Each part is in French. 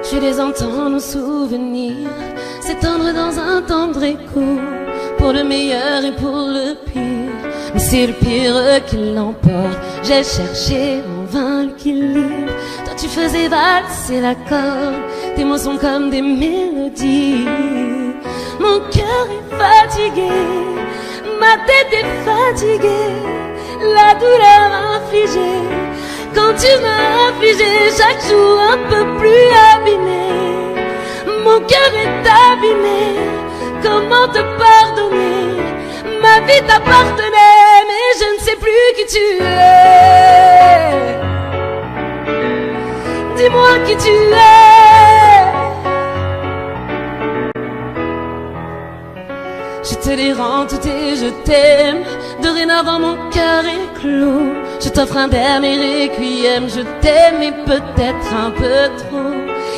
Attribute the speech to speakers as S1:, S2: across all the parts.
S1: Je les entends, nos souvenirs s'étendre dans un tendre écho, pour le meilleur et pour le pire. Mais c'est le pire qui l'emporte. J'ai cherché en vain l'équilibre. Toi tu faisais valser la corde. Tes mots sont comme des mélodies. Mon cœur est fatigué, ma tête est fatiguée. La douleur infligée, quand tu m'as affligé, chaque jour un peu plus abîmé. Mon cœur est abîmé, comment te pardonner? Ma vie t'appartenait, mais je ne sais plus qui tu es. Dis-moi qui tu es. Je te les rends toutes et je t'aime. Dorénavant mon cœur est clos. Je t'offre un dernier requiem. Je t'aime et peut-être un peu trop.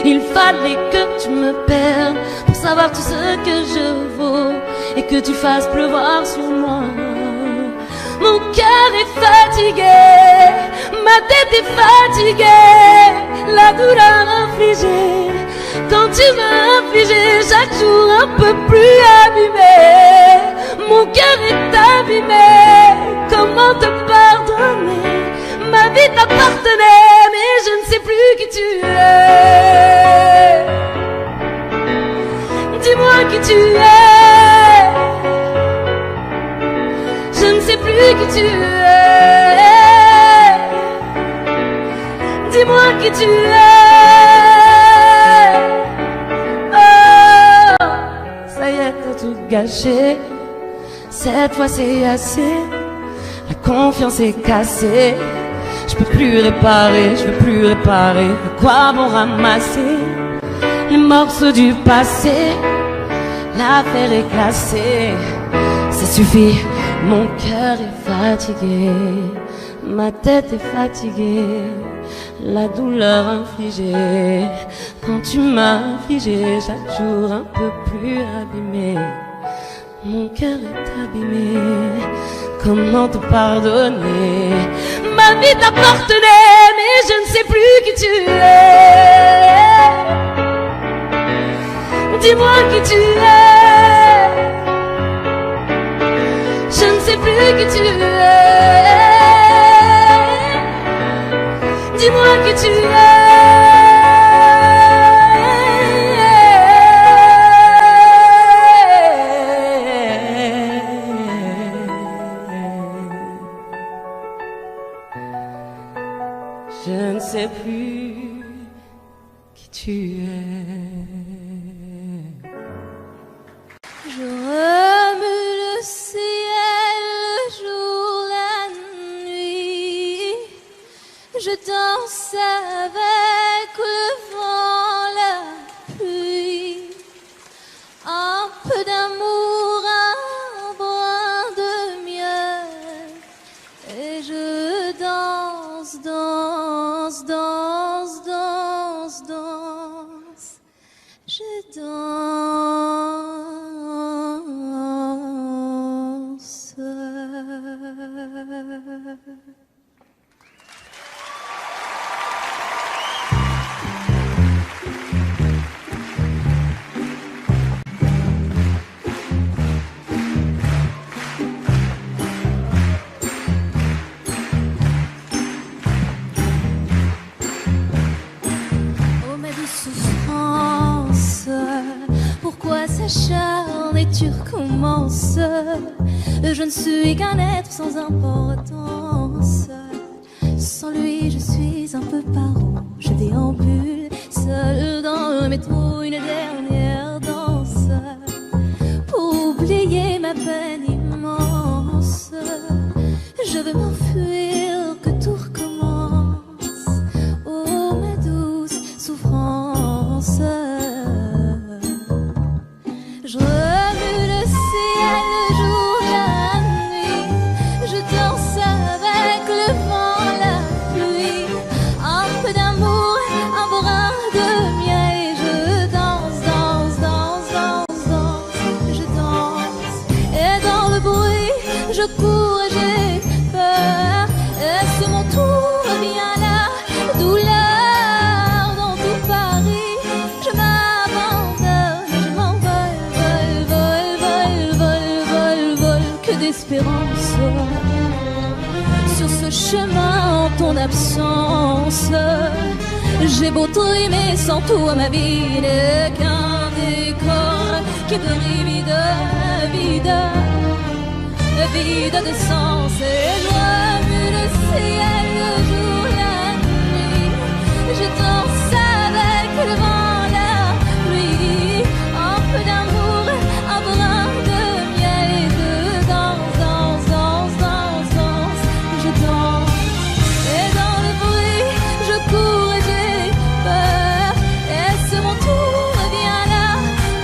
S1: Il fallait que tu me perdes pour savoir tout ce que je vaux et que tu fasses pleuvoir sur moi. Mon cœur est fatigué, ma tête est fatiguée. La douleur infligée, quand tu m'as affligé, chaque jour un peu plus abîmé. Mon cœur est abîmé, comment te pardonner? Ma vie t'appartenait, mais je ne sais plus qui tu es. Dis-moi qui tu es. Je ne sais plus qui tu es. Dis-moi qui tu es. Oh, ça y est, t'as tout gâché. Cette fois c'est assez. La confiance est cassée. Je peux plus réparer, je veux plus réparer. À quoi bon ramasser les morceaux du passé? L'affaire est classée. Ça suffit, mon cœur est fatigué. Ma tête est fatiguée. La douleur infligée, quand tu m'as affligé, chaque jour un peu plus abîmé. Mon cœur est abîmé, comment te pardonner? Ma vie t'appartenait, mais je ne sais plus qui tu es. Dis-moi qui tu es. Je ne sais plus qui tu es. Dis-moi qui tu es. Je ne sais plus qui tu es.
S2: Je remue le ciel, le jour, la nuit. Je danse avec le vent, la pluie. Un peu d'amour, un brin de miel. Et je danse, danse, danse, danse, danse. Je danse. Oh ma douce souffrance, pourquoi s'acharne et tu recommences? Je ne suis qu'un être sans importance. Sans lui je suis un peu paro. Je déambule seul dans le métro, une dernière danse pour oublier ma peine immense. Je veux m'enfuir, que tout recommence. Oh ma douce souffrance. Je remue le ciel, le jour, la nuit. Je danse avec le vent, la pluie. Un peu d'amour, un brin de miel. Et je danse, danse, danse, danse, danse. Je danse. cours et j'ai peur. Est-ce mon tour? Viens là, douleur dans tout Paris. Je m'abandonne, je m'envole, vol, que d'espérance. Sur ce chemin en ton absence, j'ai beau trimer sans toi, ma vie n'est qu'un décor qui brille vide de sens. Et je remue le ciel, le jour, la nuit. Je danse avec le vent, la pluie. Un peu d'amour, un brin de miel et de danse. Je danse et dans le bruit, je cours et j'ai peur. Est-ce mon tour? Viens là,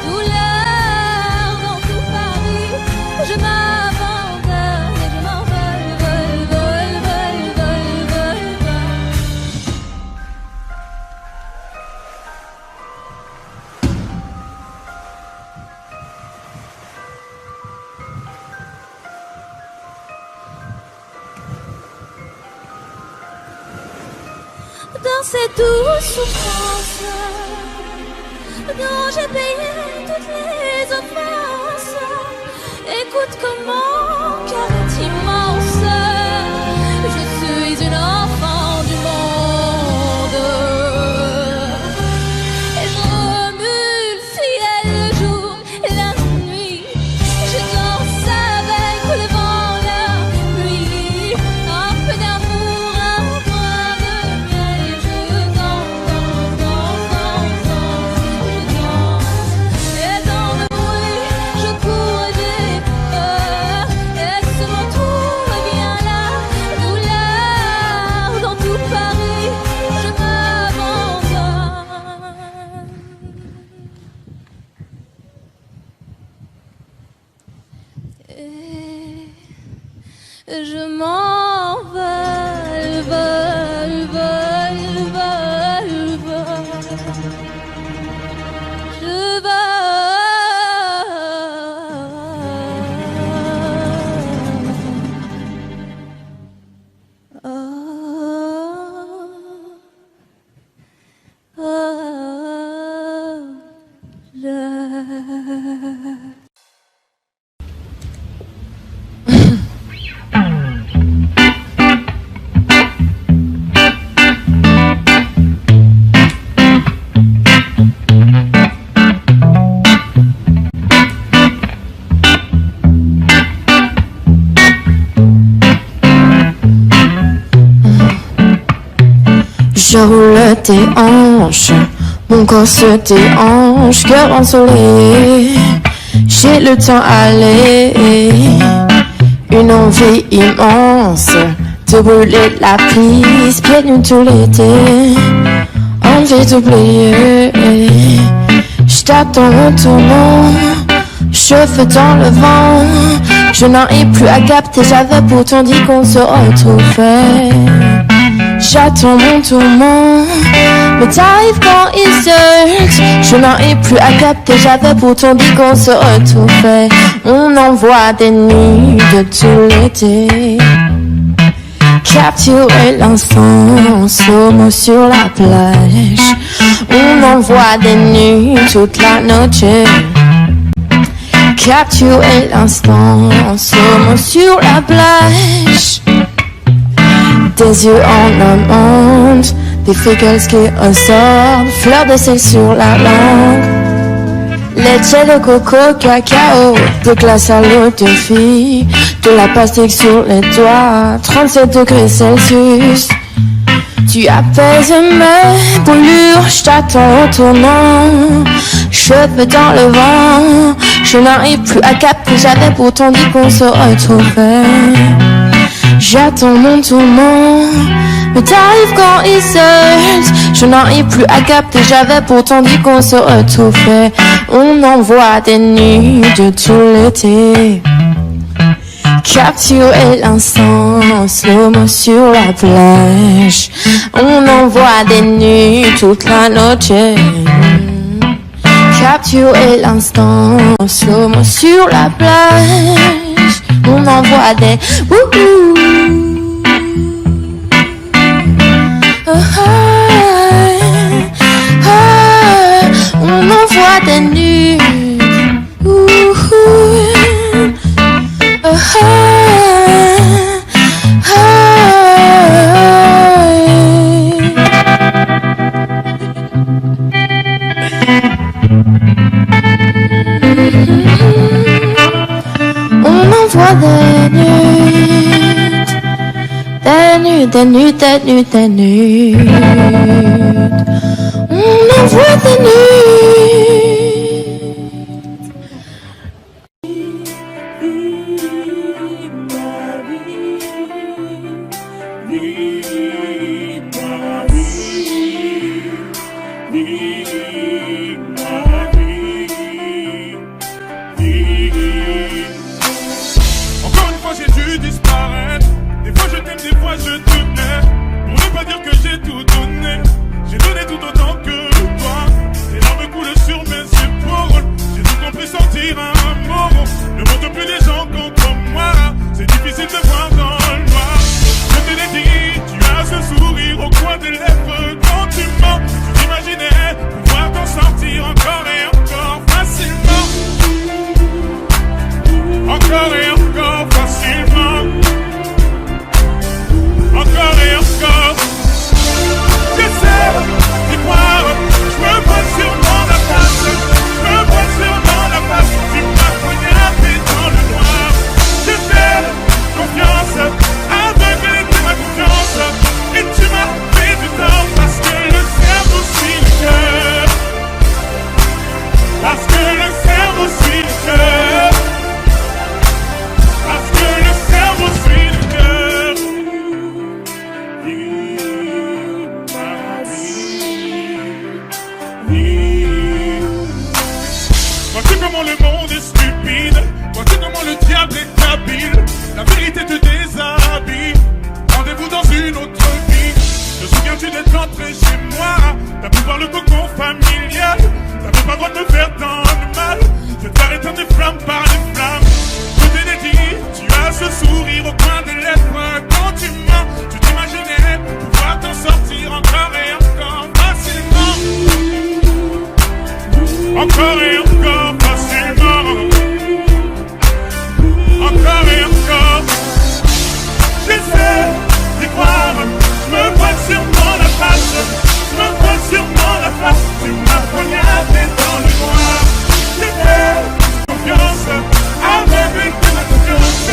S2: douleur dans tout Paris. Je m'abandonne et je m'envole, vol. Dans cette douce souffrance dont j'ai payé toutes les offenses, écoute comment cœur est immense. Je suis une enfant du monde et je remue le ciel, le jour et la nuit. Je danse avec le vent, la pluie. Un peu d'amour, un brin de miel et je danse. Et dans le bruit, je cours et j'ai peur. Est-ce mon tour? Viens là, douleur dans tout Paris. Je m'abandonne. Et je m'envole, vol. Je
S3: Je roule tes hanches, mon corps se déhanche, cœur ensoleillé. J'ai le temps à aller, une envie immense de brûler la piste, pieds nus tout l'été. Envie d'oublier, je t'attends au tournant, cheveux dans le vent. Je n'arrive plus à capter, j'avais pourtant dit qu'on se retrouvait. J'attends mon tourment, mais t'arrives quand il search. Je n'arrive plus à capter, j'avais pourtant dit qu'on se retrouvait. On envoie des nuits de tout l'été, capturer l'instant, slow-mo sur la plage. On envoie des nuits toute la noche, capturer l'instant, slow-mo sur la plage. Des yeux en amande, des freckles qui ressortent, fleurs de sel sur la langue. Laitier de coco, cacao, des glaces à l'eau de vie, de la pastèque sur les doigts, 37 degrés Celsius. Tu apaises mes brûlures, je t'attends au tournant, cheveux dans le vent. Je n'arrive plus à capter, j'avais pourtant dit qu'on se retrouvait. J'attends mon tourment, mais t'arrives quand il search. Je n'arrive plus à capter, j'avais pourtant dit qu'on se retrouvait. On envoie des nuits de tout l'été, capturer l'instant, slow-mo sur la plage. On envoie des nuits toute la noche, capturer l'instant, slow-mo sur la plage. On envoie des wouhou. On envoie des nudes. On envoie des nudes, des nudes, des nudes, des nudes, des nudes. On envoie des nudes.
S4: Encore une fois j'ai dû disparaître. Des fois je t'aime, des fois je te hais. Pour ne pas dire que j'ai tout donné. J'ai donné tout autant que toi. Les larmes coulent sur mes épaules. J'ai tout compris, sortir un mot. Ne montre plus les gens contre moi. C'est difficile de voir dans le noir. Je te l'ai dit, tu as ce sourire au coin des lèvres. Quand tu mens, tu t'imaginais pouvoir t'en sortir encore et encore facilement. Encore et encore facilement. Encore et encore. J'essaie d'y croire. Je me vois sûrement la face. Je me vois sûrement la face. Tu m'as poignardé dans le noir. J'ai fait confiance. Aveuglé de ma confiance. Et tu m'as fait du tort. Parce que le cerveau suit le cœur. Parce que le cerveau suit le cœur. Parce que le cerveau suit le cœur. Vois-tu comment le monde est stupide? Vois-tu comment le diable est habile? La vérité te déshabille. Rendez-vous dans une autre vie. Te souviens-tu d'être entré chez moi? T'as pu voir le cocon familial. T'avais pas le droit de me faire tant de mal. Je t'arrête des flammes par les flammes. Je te l'ai dit, tu as ce sourire au coin des lèvres. Quand tu mens, tu t'imaginais pouvoir t'en sortir encore et encore facilement. Encore et encore facilement. Encore et encore. J'essaie d'y croire. Je me vois sûrement la face. Je me vois sûrement la face. Tu m'as poignardé dans le noir. J'ai fait confiance. Aveuglé de ma confiance.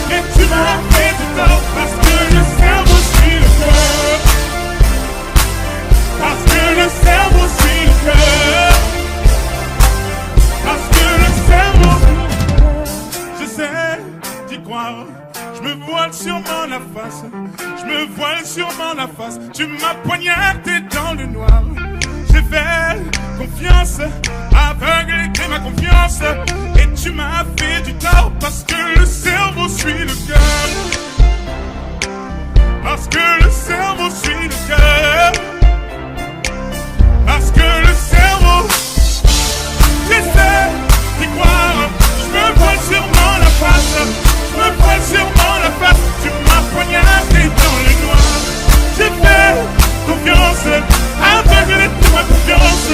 S4: Et tu m'as fait du tort. Parce que le cerveau suit le cœur. Parce que le cerveau suit le cœur. Parce que le cerveau. J'essaie d'y croire. Je me voile sûrement la face. Je me voile sûrement la face. Tu m'as poignardé dans le noir. J'ai fait confiance. Aveuglé de ma confiance. Et tu m'as fait du tort. Parce que le cerveau suit le cœur. Parce que le cerveau suit le cœur. Parce que le cerveau. J'essaie d'y croire. Je me voile sûrement la face. Je me voile sûrement la face. Tu m'as poignardé dans le noir. J'ai fait confiance. Aveuglé de ma confiance.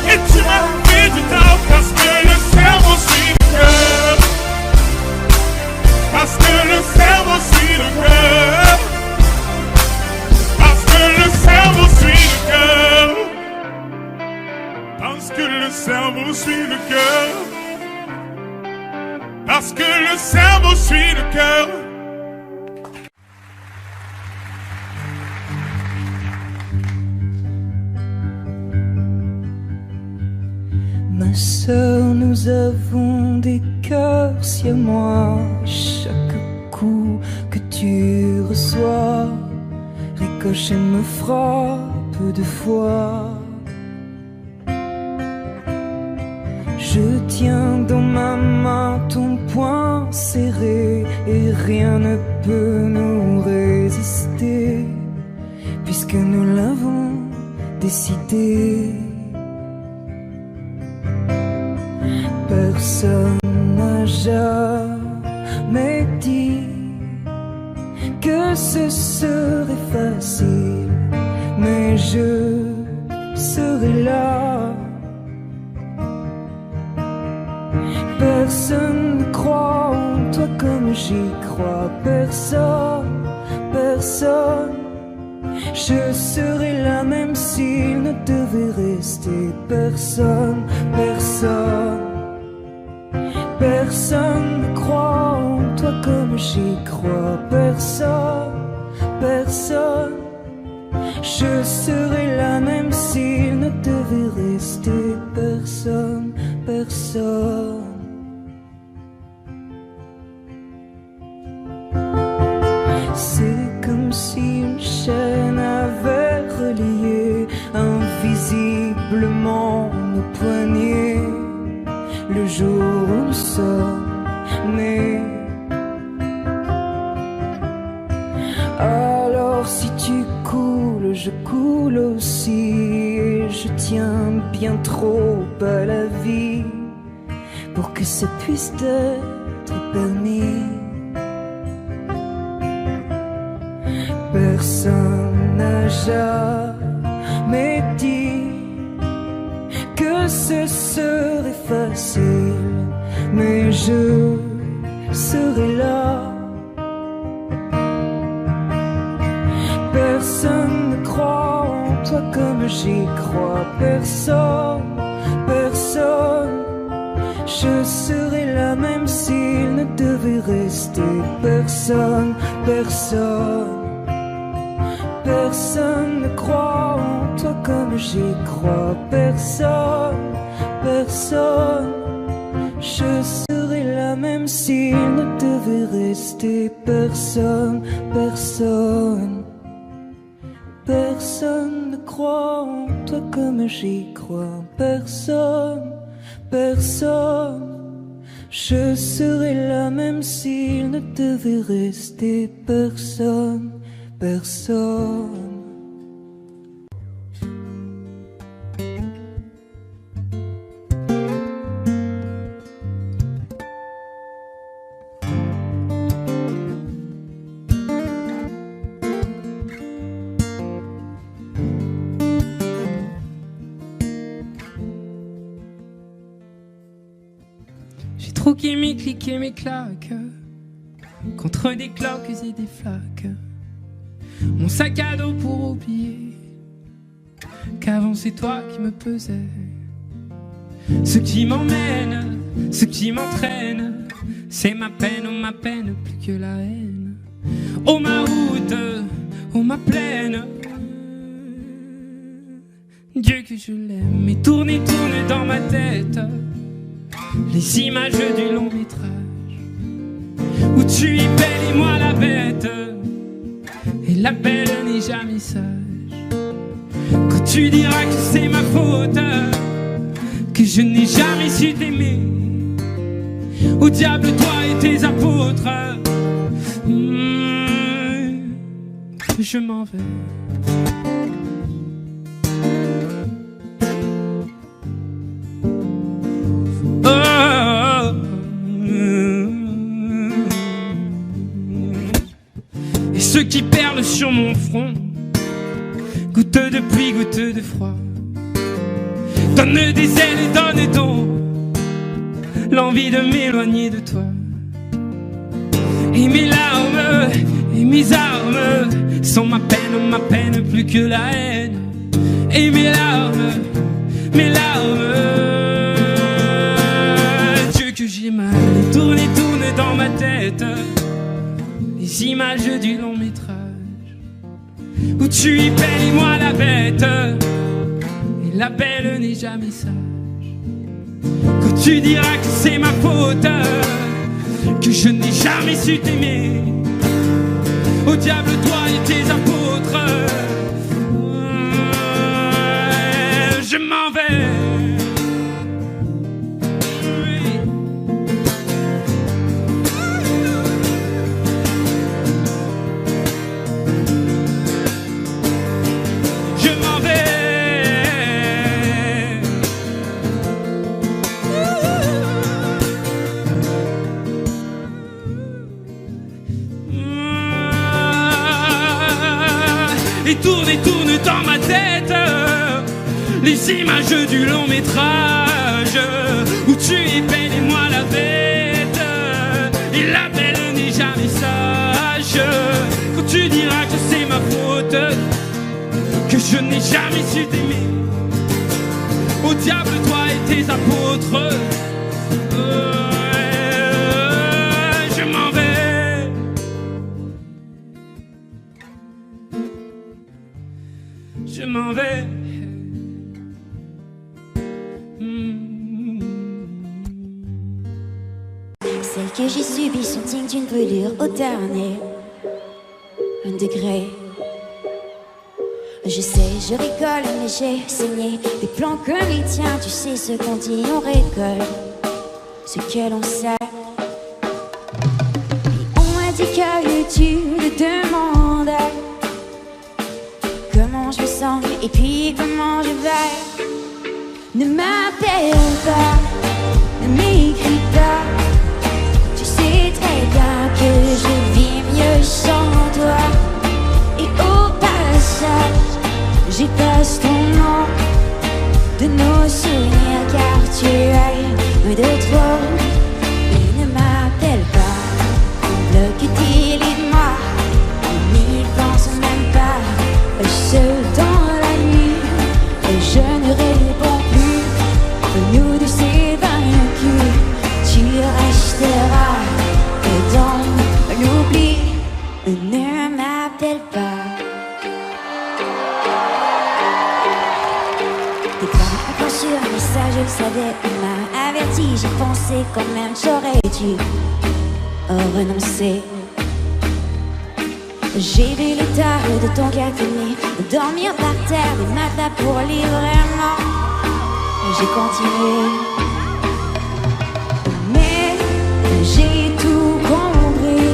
S4: Et tu m'as fait du tort. Parce que le cerveau suit le cœur. Parce que le cerveau suit le cœur. Parce que le cerveau suit le cœur. Parce que le cerveau suit le cœur. Parce que le cerveau suit le cœur.
S5: Ma sœur, nous avons des cœurs siamois. Chaque coup que tu reçois ricochet me frappe de fois. Je tiens dans ma main ton poing serré et rien ne peut nous résister puisque nous l'avons décidé. Personne n'a jamais dit ce serait facile, mais je serai là. Personne ne croit en toi comme j'y crois. Personne, personne. Je serai là même s'il ne devait rester personne, personne. Personne ne croit en toi comme j'y crois. Personne, personne. Je serai là même s'il ne devait rester personne, personne. C'est comme si une chaîne avait relié invisiblement nos poignets le jour où nous sommes nés. Alors si tu coules, je coule aussi, et je tiens bien trop à la vie pour que ça puisse être permis. Personne n'a jamais dit que ce serait facile, mais je serai là. Personne ne croit en toi comme j'y crois. Personne, personne. Je serai là même s'il ne devait rester personne, personne. Personne ne croit en toi comme j'y crois. Personne, personne. Je serai là même s'il ne devait rester personne, personne. Personne ne croit en toi comme j'y crois. Personne, personne. Je serai là même s'il ne devait rester personne, personne.
S6: J'ai troqué mes clics et mes claques contre des cloques et des flaques. Mon sac à dos pour oublier qu'avant c'est toi qui me pesais. Ce qui m'emmène, ce qui m'entraîne, c'est ma peine plus que la haine. Oh ma route, oh ma plaine, Dieu que je l'aime. Et tourne dans ma tête les images du long métrage où tu es belle et moi la bête. Et la belle n'est jamais sage. Quand tu diras que c'est ma faute, que je n'ai jamais su t'aimer, au diable toi et tes apôtres, je m'en vais. Et ceux qui perlent sur mon front, goutte de pluie, goutte de froid, donne des ailes et donne donc l'envie de m'éloigner de toi. Et mes larmes et mes armes sont ma peine plus que la haine. Et mes larmes, Dieu que j'ai mal. Et tourne dans ma tête les images du long métrage où tu es belle et moi la bête. Et la belle n'est jamais sage. Quand tu diras que c'est ma faute, que je n'ai jamais su t'aimer, au diable toi et tes apôtres, je m'en vais. tourne et tourne dans ma tête les images du long métrage où tu es belle et moi la bête. Et la belle n'est jamais sage. Quand tu diras que c'est ma faute, que je n'ai jamais su t'aimer, au diable toi et tes apôtres. Je m'en vais. Je m'en vais.
S7: Celles que j'ai subies sont dignes d'une brûlure au dernier degré. Je sais, je rigole, mais j'ai saigné des plans comme les tiens. Tu sais ce qu'on dit, on rigole, ce que l'on sait. Et on m'a dit que tu te demandais comment je me sens et puis comment je vais. Ne m'appelle pas, ne m'écris pas. Tu sais très bien que je vis mieux sans toi. Et au passage, j'efface ton nom de nos souvenirs car tu aimes de trop. Et ne m'appelle pas, bloque dis-le-moi. N'y pense même pas, seul dans la nuit. Et je ne réponds plus, nous deux c'est vaincu. Tu resteras dans l'oubli. Ne m'appelle pas. T'es pas sur un message, je le savais, on m'a averti. J'ai pensé quand même, j'aurais dû renoncer. J'ai vu l'état de ton cabinet, dormir par terre des matins pour lire vraiment. J'ai continué, mais j'ai tout compris.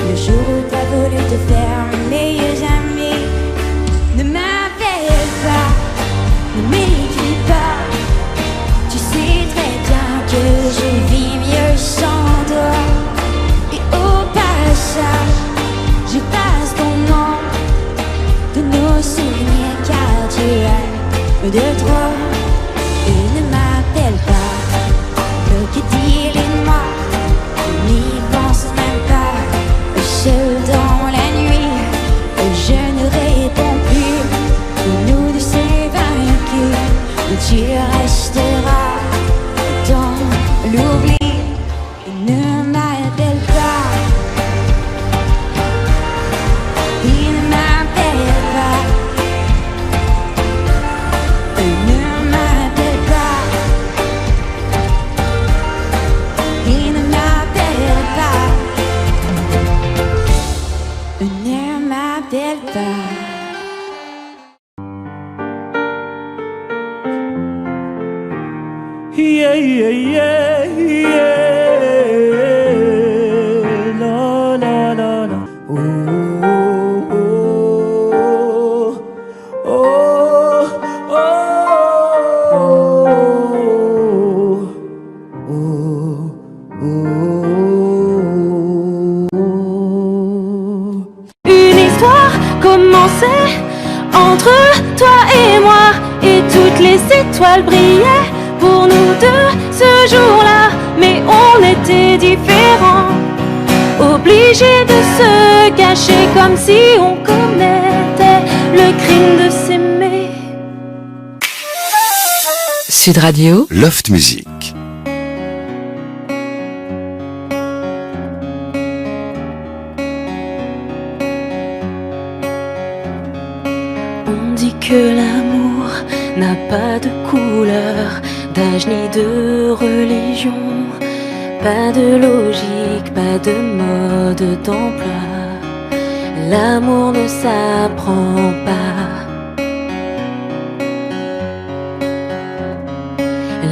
S7: Le jour où t'as voulu te faire meilleurs amis. Ne m'appelle pas, ne m'écris pas. Tu sais très bien que je vis mieux sans toi. Et au passage, j'efface ton nom de nos souvenirs car tu aimes de trop. Et ne m'appelle pas, bloque dis-le-moi. N'y pense même pas, seul dans la nuit. Je ne réponds plus, nous deux c'est vaincu. Tu resteras dans l'oubli. Ne m'appelle pas. Il ne m'appelle pas. Ne m'appelle pas. Il ne m'appelle pas. Ne m'appelle pas.
S5: Yeah, yeah, yeah, yeah. La, la, la, la. Oh, oh, oh, oh, oh, oh.
S3: Une histoire commençait entre toi et moi, et toutes les étoiles brillaient pour nous deux ce jour-là. Mais on était différents, obligés de se cacher comme si on commettait le crime de s'aimer.
S8: Sud Radio,
S9: Loft Music.
S1: On dit que l'amour n'a pas de couleur, d'âge ni de religion, pas de logique, pas de mode d'emploi. L'amour ne s'apprend pas.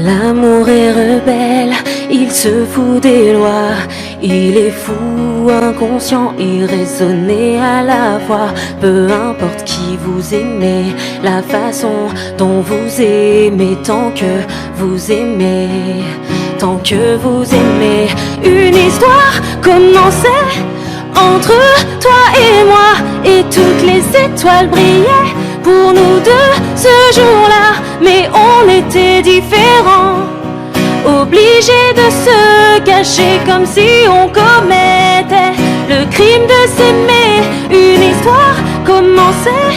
S1: L'amour est rebelle, il se fout des lois. Il est fou, inconscient, irraisonné à la fois. Peu importe qui vous aimez, la façon dont vous aimez, tant que vous aimez, tant que vous aimez. Une histoire commençait Entre toi et moi, et toutes les étoiles brillaient pour nous deux ce jour-là, mais on était différents, obligés de se cacher comme si on commettait le crime de s'aimer. Une histoire commençait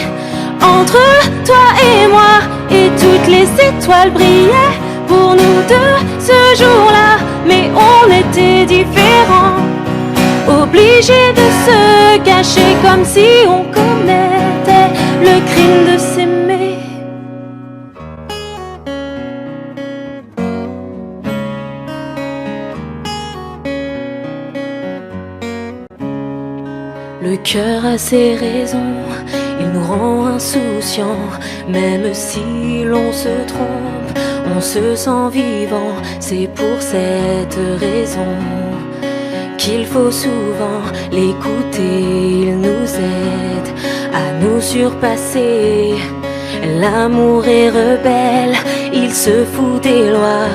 S1: entre toi et moi, et toutes les étoiles brillaient pour nous deux ce jour-là, mais on était différents, obligés de se cacher comme si on commettait le crime de s'aimer. Le cœur a ses raisons, il nous rend insouciants, même si l'on se trompe, on se sent vivant. C'est pour cette raison qu'il faut souvent l'écouter, il nous aide à nous surpasser. L'amour est rebelle, il se fout des lois,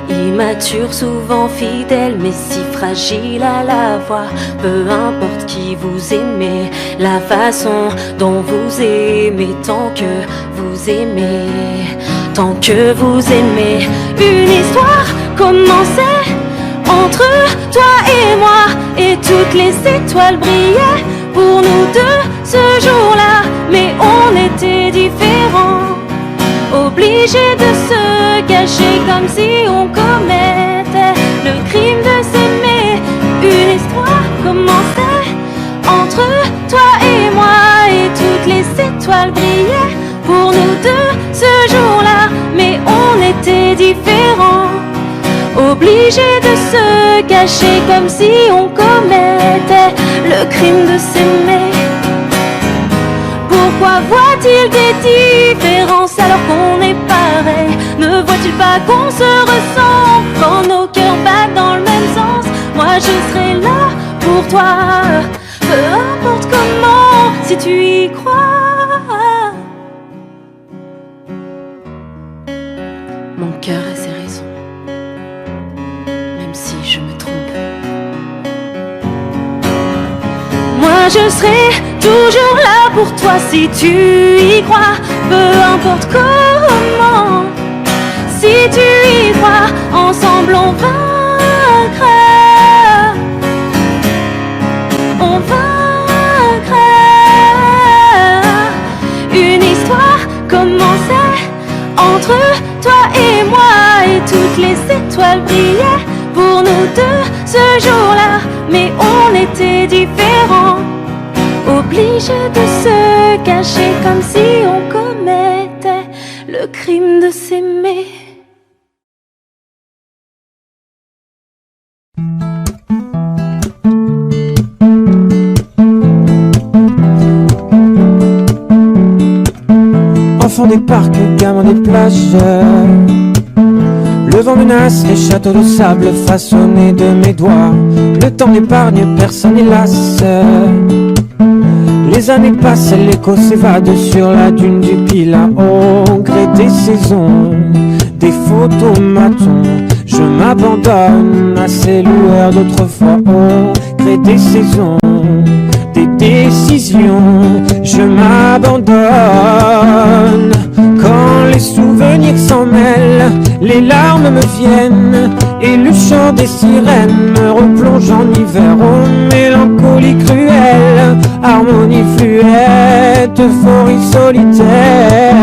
S1: immature, souvent fidèle, mais si fragile à la fois. Peu importe qui vous aimez, la façon dont vous aimez, tant que vous aimez, tant que vous aimez. Une histoire commençait entre toi et moi, et toutes les étoiles brillaient pour nous deux ce jour-là, mais on était différents, obligés de se cacher comme si on commettait le crime de s'aimer. Une histoire commençait entre toi et moi, et toutes les étoiles brillaient pour nous deux ce jour-là, mais on était différents, obligés de se cacher comme si on commettait le crime de s'aimer. Pourquoi voit-il des différences alors qu'on est pareil? Ne voit-il pas qu'on se ressemble quand nos cœurs battent dans le même sens? Moi je serai là pour toi, peu importe comment, si tu y crois. Mon cœur a ses raisons, même si je me trompe. Moi je serai toujours là pour toi si tu y crois, peu importe comment. Si tu y crois, ensemble on vaincra. On vaincra. Une histoire commençait entre toi et moi, et toutes les étoiles brillaient pour nous deux ce jour-là, mais on était différents, obligés de se cacher comme si on commettait le crime de s'aimer.
S8: Enfant des parcs, gamin des plages, le vent menace les châteaux de sable façonnés de mes doigts. Le temps n'épargne personne hélas. Les années passent, l'écho s'évade sur la dune du Pilat. Au gré des saisons, des photomatons, je m'abandonne à ces lueurs d'autrefois. Au gré des saisons, des décisions, je m'abandonne. Quand les souvenirs s'en mêlent, les larmes me viennent, et le chant des sirènes me replonge en hiver. Oh mélancolie cruelle, harmonie fluette, euphorie solitaire.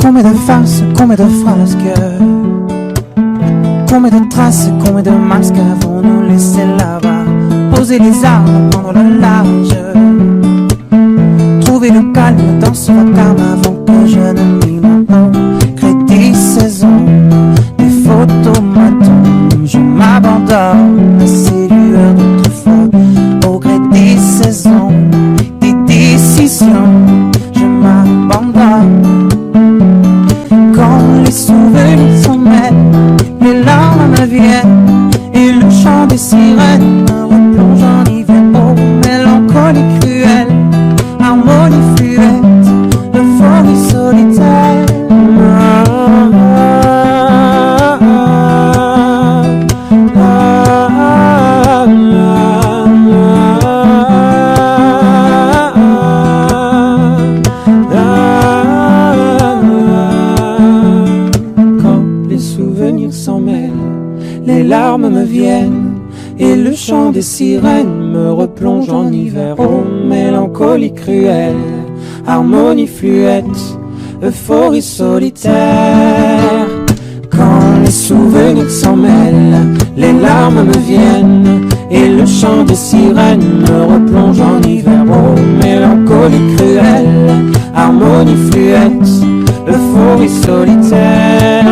S8: Combien de farces, combien de frasques, combien de traces, combien de masques avons-nous laissé là-bas? Poser les armes, prendre le large, trouver le calme dans ce vacarme avant que je ne m'y crée des saisons, des photomatons, je m'abandonne à ces lueurs d'autrefois. Au gré des saisons, des décisions, je m'abandonne. Quand les souvenirs s'en mêlent, les larmes me viennent, et le chant des sirènes me replonge en hiver. Oh mélancolie cruelle, harmonie fluette, euphorie solitaire. viennent, et le chant des sirènes me replonge en hiver. Oh, mélancolie cruelle, harmonie fluette, euphorie solitaire. Quand les souvenirs s'en mêlent, les larmes me viennent, et le chant des sirènes me replonge en hiver. Oh, mélancolie cruelle, harmonie fluette, euphorie solitaire.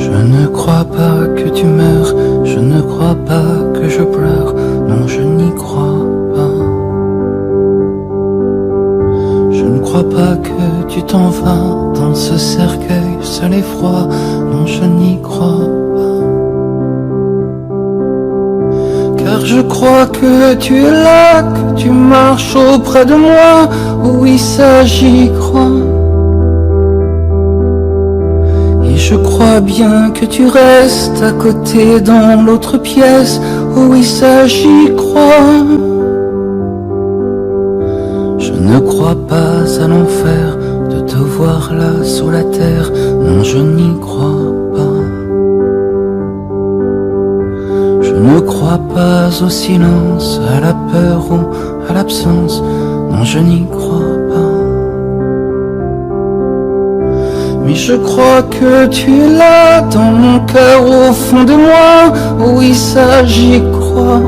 S9: Je ne crois pas que tu meurs, je ne crois pas que je pleure, non je n'y crois pas. Je ne crois pas que tu t'en vas dans ce cercueil seul et froid, non je n'y crois pas. Car je crois que tu es là, que tu marches auprès de moi, oui ça j'y crois. Je crois bien que tu restes à côté dans l'autre pièce, oh oui ça j'y crois. Je ne crois pas à l'enfer de te voir là sous la terre, non je n'y crois pas. Je ne crois pas au silence, à la peur ou à l'absence, non je n'y crois pas. Mais je crois que tu es là dans mon cœur au fond de moi, oui ça j'y crois.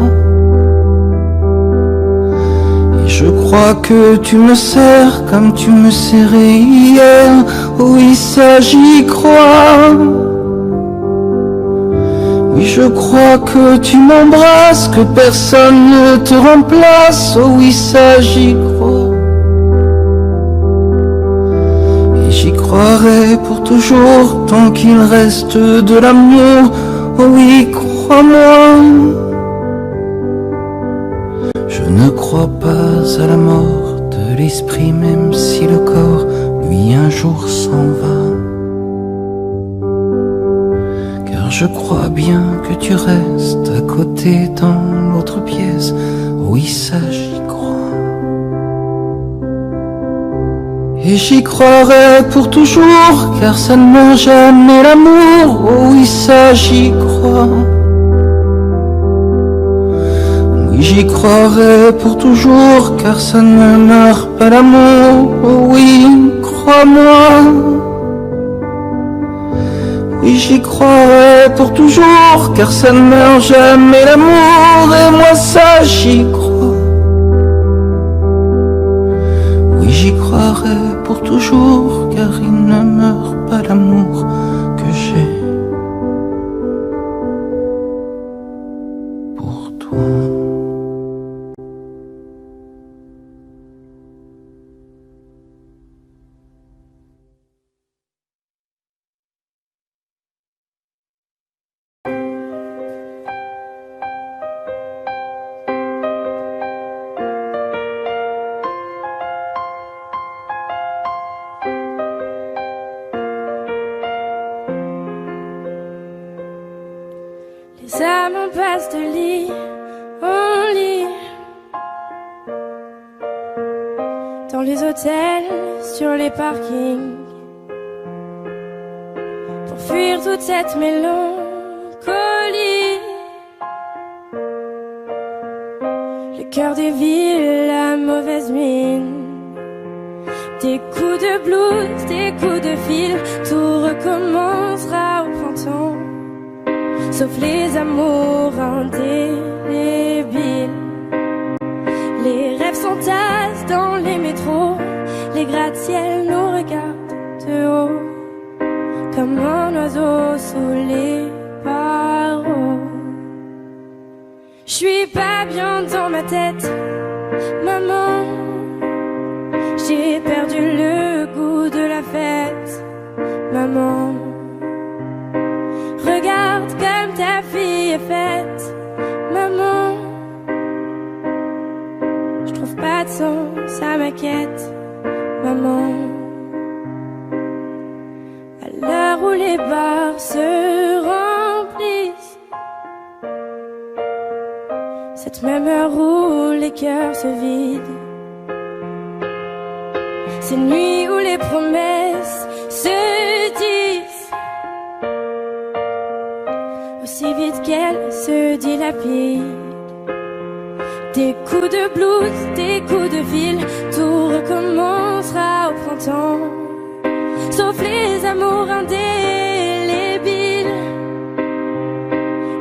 S9: Et je crois que tu me serres comme tu me serrais hier, oui ça j'y crois. Oui je crois que tu m'embrasses, que personne ne te remplace, oh oui ça j'y crois. J'y croirai pour toujours, tant qu'il reste de l'amour, oh oui, crois-moi. Je ne crois pas à la mort de l'esprit, même si le corps, lui, un jour s'en va. Car je crois bien que tu restes à côté dans l'autre pièce, oui, ça j'y crois. Et j'y croirai pour toujours, car ça ne ment jamais l'amour, oh oui ça j'y crois. Oui j'y croirai pour toujours, car ça ne meurt pas l'amour, oh oui crois-moi. Oui j'y croirai pour toujours, car ça ne meurt jamais l'amour, et moi ça j'y crois. Oui j'y croirai pour toujours, car il ne meurt pas l'amour que j'ai pour toi.
S7: Les amants passent de lit en lit, dans les hôtels, sur les parkings, pour fuir toute cette mélancolie. Le cœur des villes, la mauvaise mine, des coups de blues, des coups de fil, tout recommencera au printemps. Sauf les amours indélébiles. Les rêves s'entassent dans les métros, les gratte-ciels nous regardent de haut, comme un oiseau sous les barreaux. J'suis pas bien dans ma tête, maman. J'ai perdu le goût de la fête, maman. Regarde comme ta fille est faite, maman. Je trouve pas de sens, ça m'inquiète, maman.
S3: les bars se remplissent. Cette même heure où les cœurs se vident. Ces nuits où les promesses se disent aussi vite qu'elles se dilapident. Des coups de blues, des coups de fil, tout recommencera au printemps. Sauf les amours indélébiles.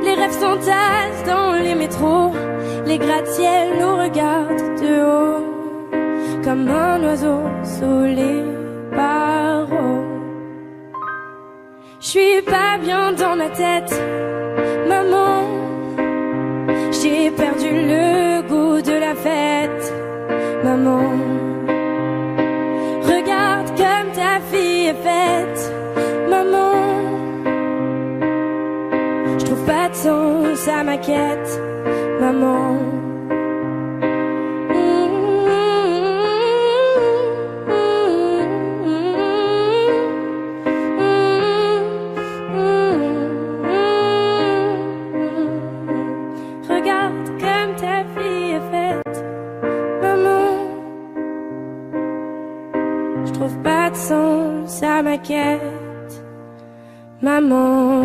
S3: Les rêves s'entassent dans les métros. Les gratte-ciels nous regardent de haut, comme un oiseau sous les barreaux. J'suis pas bien dans ma tête, maman. J'ai perdu le goût de la fête, maman. Regarde comme ta fille est faite, maman. J'trouve pas de sens à ma quête, maman. À ma quête, maman.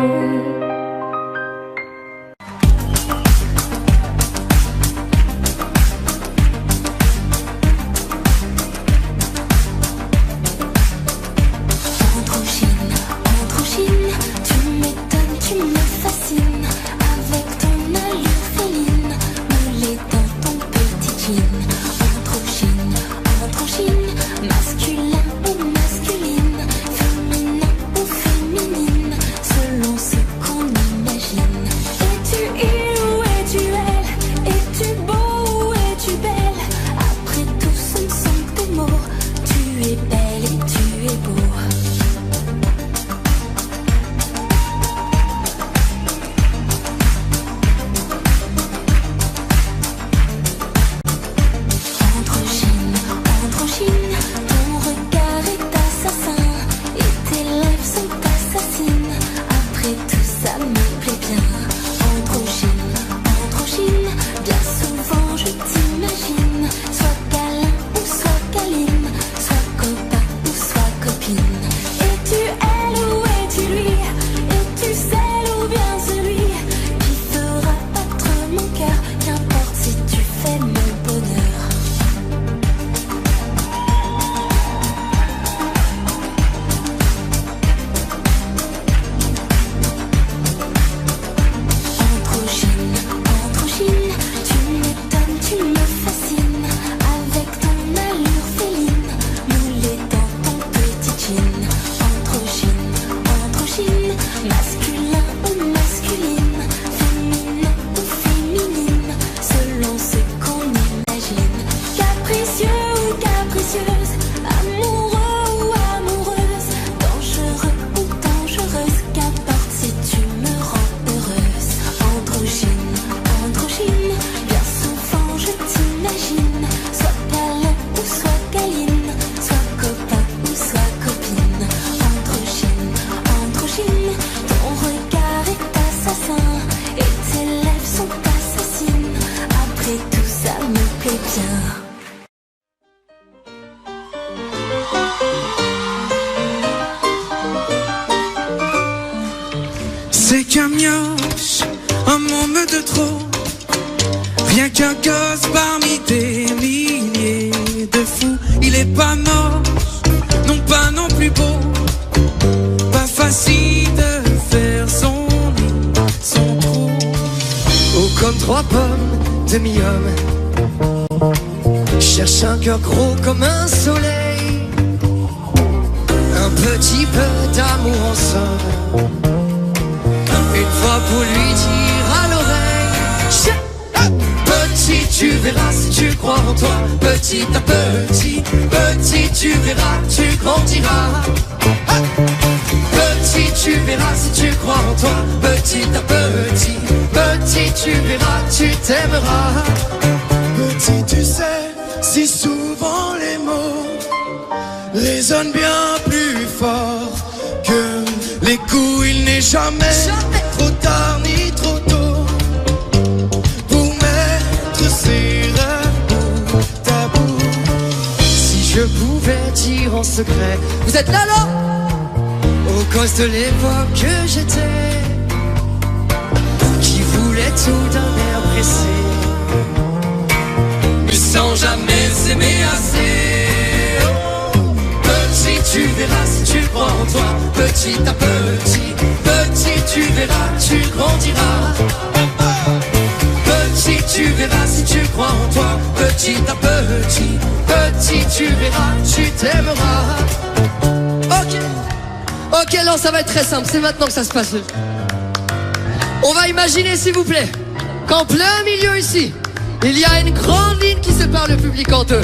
S10: C'est qu'un mioche, un monde de trop. Rien qu'un gosse parmi des milliers de fous. Il est pas moche, non pas non plus beau. Pas facile de faire son lit, son trou.
S11: Haut comme 3 pommes, demi-homme. Cherche un cœur gros comme un soleil. Un petit peu d'amour en somme. Une fois pour lui dire à l'oreille. Petit, tu verras si tu crois en toi. Petit à petit, petit, tu verras, tu grandiras. Petit, tu verras si tu crois en toi. Petit à petit, petit, tu verras, tu t'aimeras.
S10: Petit, tu sais, si souvent les mots résonnent bien plus fort que les
S11: n'est jamais trop tard ni trop tôt pour mettre ses rêves bout à bout. Si je pouvais dire en secret, vous êtes là, là, au cause de l'époque que j'étais, qui voulait tout d'un air pressé, mais sans jamais s'aimer assez. Oh, petit, tu verras si tu crois en toi, petit à petit, petit, tu verras, tu grandiras. Petit, tu verras si tu crois en toi, petit à petit, petit, tu verras, tu t'aimeras. Ok, non, ça va être très simple, c'est maintenant que ça se passe. On va imaginer, s'il vous plaît, qu'en plein milieu ici, il y a une grande ligne qui sépare le public en deux.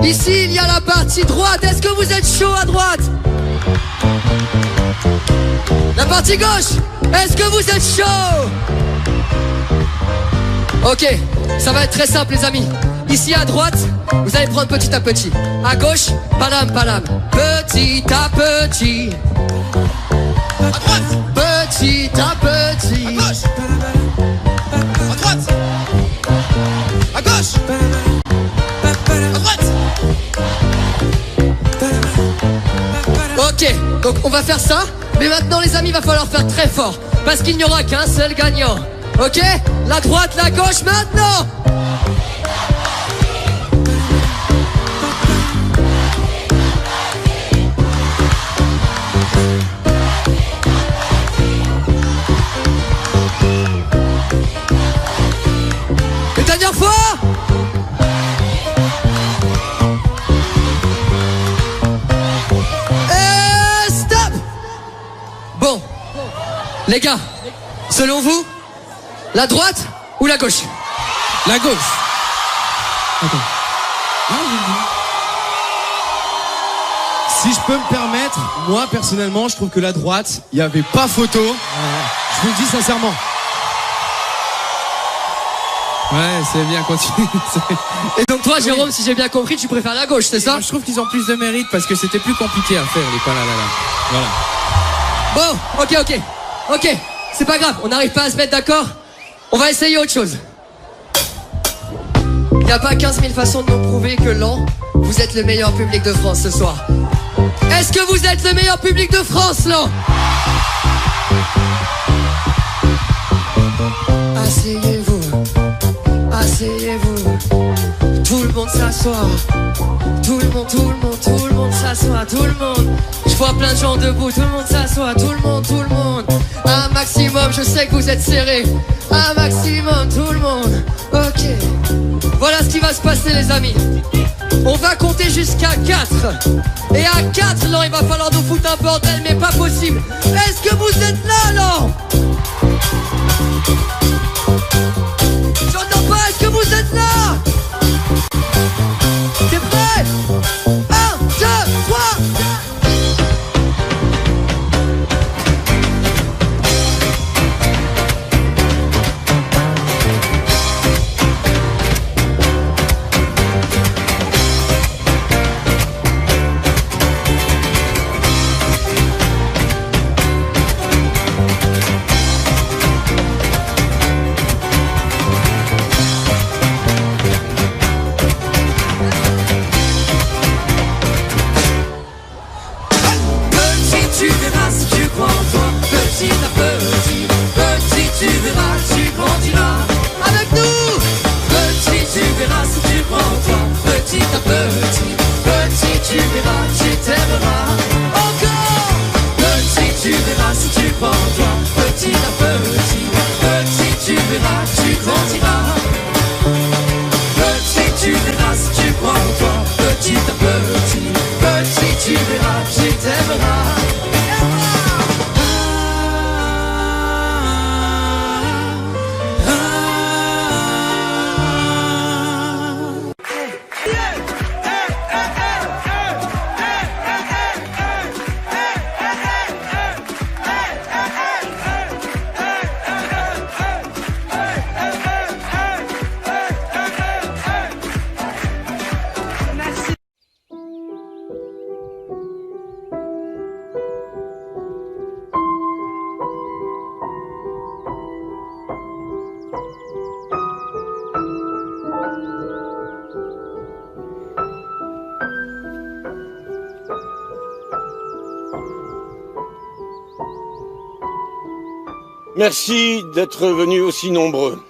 S11: Ici, il y a la partie droite. Est-ce que vous êtes chaud à droite? La partie gauche, est-ce que vous êtes chaud? Ok, ça va être très simple, les amis. Ici à droite, vous allez prendre petit à petit. À gauche, palam palam. Petit à petit. À droite, petit à petit. À gauche, à droite, à gauche, à droite. Ok, donc on va faire ça. Mais maintenant, les amis, il va falloir faire très fort, parce qu'il n'y aura qu'un seul gagnant. Ok, la droite, la gauche, maintenant. Une dernière fois. Et stop. Bon, les gars, selon vous, la droite ou la gauche?
S6: La gauche.
S12: Attends. Si je peux me permettre, moi personnellement, je trouve que la droite, il n'y avait pas photo. Je vous le dis sincèrement.
S6: Ouais, c'est bien, continue.
S11: Et donc toi, Jérôme, si j'ai bien compris, tu préfères la gauche, c'est ça?
S6: Moi, je trouve qu'ils ont plus de mérite parce que c'était plus compliqué à faire, les palalala. Voilà.
S11: Bon, ok, c'est pas grave, on n'arrive pas à se mettre d'accord. On va essayer autre chose. Il n'y a pas 15 000 façons de nous prouver que non, vous êtes le meilleur public de France ce soir. Est-ce que vous êtes le meilleur public de France, non? Asseyez-vous, asseyez-vous. Tout le monde s'assoit. Tout le monde s'assoit. Tout le monde. Je vois plein de gens debout. Tout le monde s'assoit. Tout le monde. Un maximum, je sais que vous êtes serrés. Un maximum, tout le monde. Ok. Voilà ce qui va se passer, les amis. On va compter jusqu'à 4. Et à 4, non, il va falloir nous foutre un bordel, mais pas possible. Est-ce que vous êtes là, non? J'entends pas, est-ce que vous êtes là? T'es prêt? 1, 2, 3.
S13: Merci d'être venus aussi nombreux.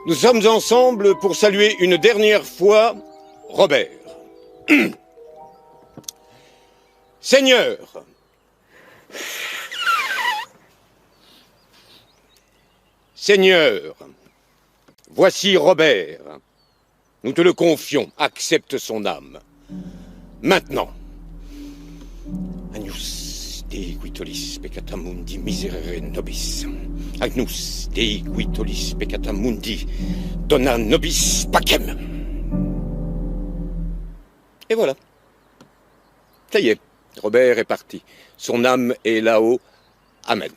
S13: Nous sommes ensemble pour saluer une dernière fois Robert. Seigneur, Seigneur, voici Robert. Nous te le confions, accepte son âme. Maintenant, Agnus Dei quitolis peccata mundi miserere nobis. Agnus Dei quitolis peccata mundi dona nobis pacem. Et voilà. Ça y est, Robert est parti. Son âme est là-haut. Amen.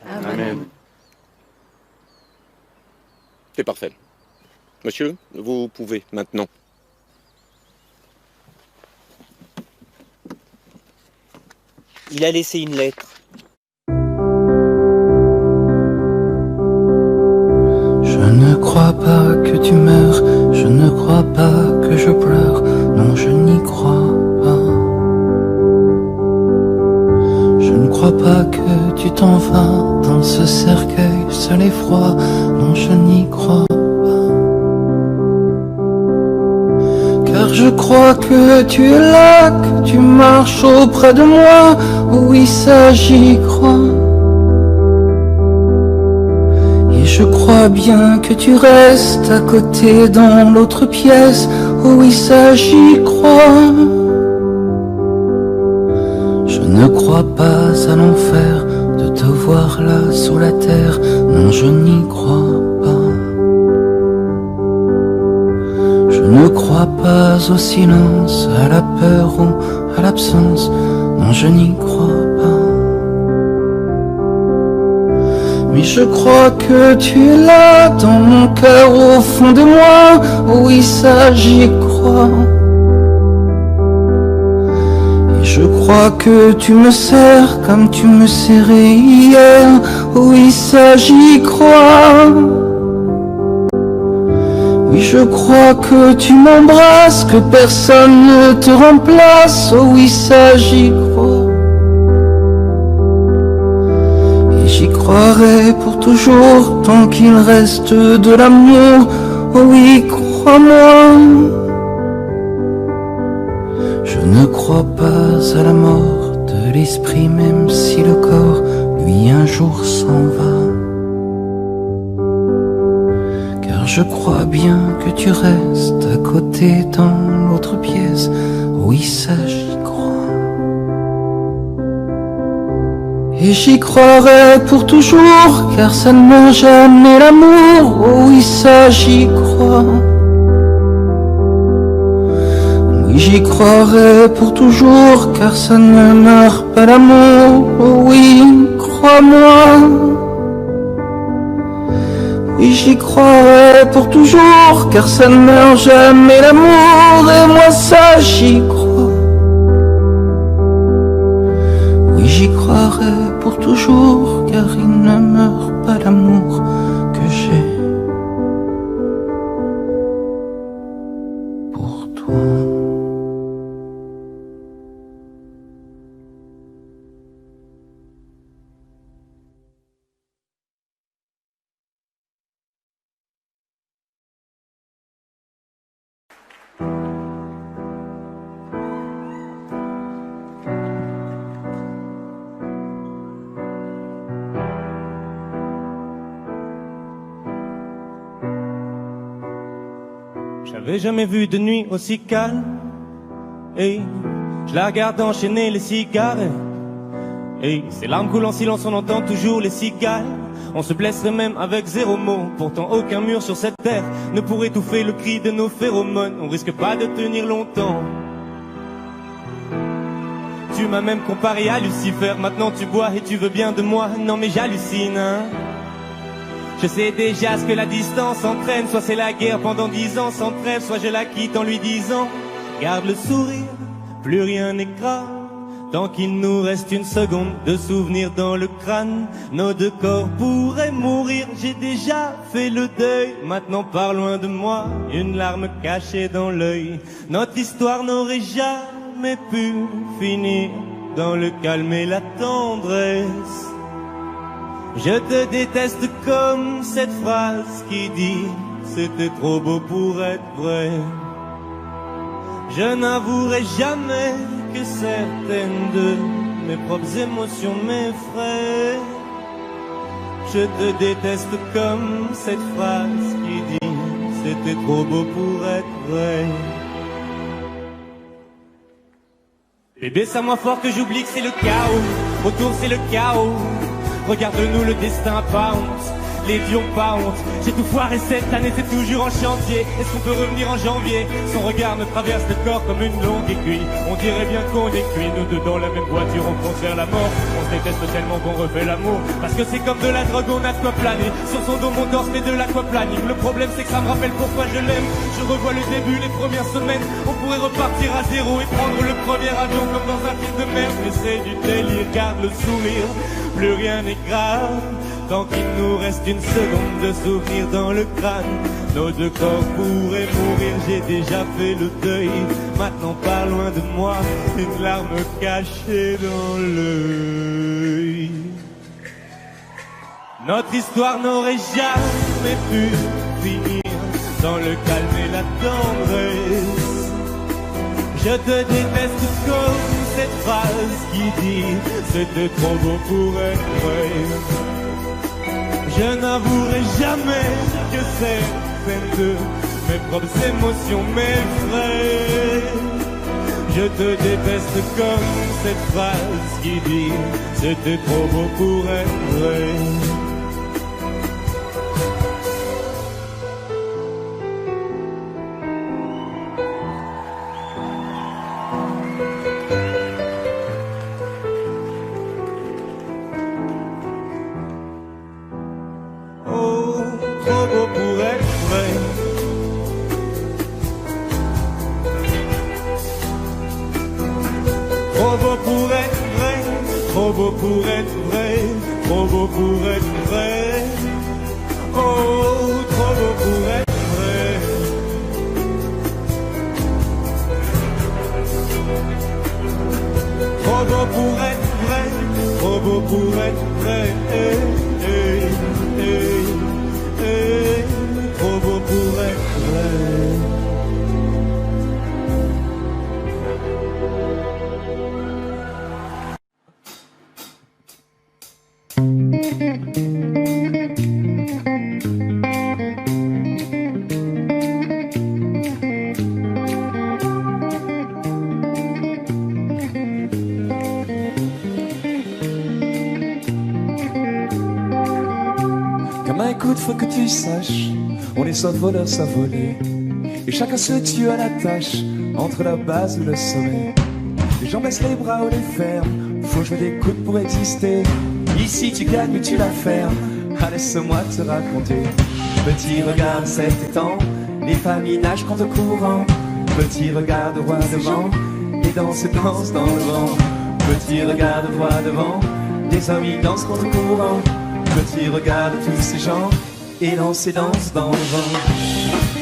S14: Amen.
S13: C'est parfait. Monsieur, vous pouvez maintenant.
S14: Il a laissé une lettre.
S9: Je ne crois pas que tu meurs, je ne crois pas que je pleure, non je n'y crois pas. Je ne crois pas que tu t'en vas dans ce cercueil seul et froid, non je n'y crois pas. Car je crois que tu es là, que tu marches auprès de moi, oui ça j'y crois. Je crois bien que tu restes à côté dans l'autre pièce, oh oui ça j'y crois. Je ne crois pas à l'enfer, de te voir là sous la terre, non je n'y crois pas. Je ne crois pas au silence, à la peur ou à l'absence, non je n'y crois pas. Mais je crois que tu es là dans mon cœur au fond de moi, oui ça j'y crois. Et je crois que tu me serres comme tu me serrais hier, oui ça j'y crois. Oui je crois que tu m'embrasses, que personne ne te remplace, oh oui ça j'y crois. J'y croirai pour toujours, tant qu'il reste de l'amour, oh oui, crois-moi. Je ne crois pas à la mort de l'esprit, même si le corps, lui, un jour s'en va. Car je crois bien que tu restes à côté dans l'autre pièce, oui, ça j'y crois. Et j'y croirai pour toujours, car ça ne ment jamais l'amour, oh oui ça j'y crois. Oui j'y croirai pour toujours, car ça ne meurt pas l'amour, oh oui crois-moi. Oui j'y croirai pour toujours, car ça ne meurt jamais l'amour, et moi ça j'y crois. Oui j'y croirai pour toujours, car il ne meurt pas l'amour que j'ai pour toi.
S15: J'avais jamais vu de nuit aussi calme. Et je la regarde enchaîner les cigares. Et ses larmes coulent en silence, on entend toujours les cigales. On se blesserait même avec zéro mot. Pourtant aucun mur sur cette terre ne pourrait étouffer le cri de nos phéromones. On risque pas de tenir longtemps. Tu m'as même comparé à Lucifer. Maintenant tu bois et tu veux bien de moi. Non mais j'hallucine hein. Je sais déjà ce que la distance entraîne. Soit c'est la guerre pendant 10 ans sans trêve, soit je la quitte en lui disant garde le sourire, plus rien n'est grave. Tant qu'il nous reste une seconde de souvenir dans le crâne, nos deux corps pourraient mourir. J'ai déjà fait le deuil, maintenant pars loin de moi, une larme cachée dans l'œil. Notre histoire n'aurait jamais pu finir dans le calme et la tendresse. Je te déteste comme cette phrase qui dit c'était trop beau pour être vrai. Je n'avouerai jamais que certaines de mes propres émotions m'effraient. Je te déteste comme cette phrase qui dit c'était trop beau pour être vrai. Bébé, serre-moi fort que j'oublie que c'est le chaos. Autour c'est le chaos. Regarde-nous, le destin pas honte. Les lions pas honte. J'ai tout foiré cette année, c'est toujours en chantier. Est-ce qu'on peut revenir en janvier? Son regard me traverse le corps comme une longue aiguille. On dirait bien qu'on est cuits, nous deux dans la même voiture, on fonce vers la mort. On se déteste tellement qu'on refait l'amour. Parce que c'est comme de la drogue, on a de quoi planer. Sur son dos, mon torse fait de l'aquaplaning. Le problème c'est que ça me rappelle pourquoi je l'aime. Je revois le début, les premières semaines. On pourrait repartir à zéro et prendre le premier avion comme dans un film de merde. Mais c'est du délire, garde le sourire. Plus rien n'est grave. Tant qu'il nous reste une seconde de souvenir dans le crâne, nos deux corps pourraient mourir, j'ai déjà fait le deuil. Maintenant pas loin de moi, une larme cachée dans l'œil. Notre histoire n'aurait jamais pu finir dans le calme et la tendresse. Je te déteste comme cette phrase qui dit c'était trop beau pour être vrai. Je n'avouerai jamais que certaines de mes propres émotions m'effraient. Je te déteste comme cette phrase qui dit c'était trop beau pour être vrai. Trop beau pour être vrai, trop beau pour être vrai. Oh, trop beau pour être vrai. Trop beau pour être vrai, trop beau pour être vrai. Trop beau pour être vrai.
S16: Faut que tu saches, on est soit voleur, soit volé. Et chacun se tue à la tâche, entre la base ou le sommet. Les gens baissent les bras ou les ferment, faut jouer des coudes pour exister. Ici tu gagnes mais tu la fermes, ah, laisse-moi te raconter. Petit regard cet étang, les familles nagent contre courant. Petit regard de roi devant, et danse dans le vent. Petit regard de roi devant, les hommes ils dansent contre courant. Petit regard de tous ces gens, et danse dans le vent.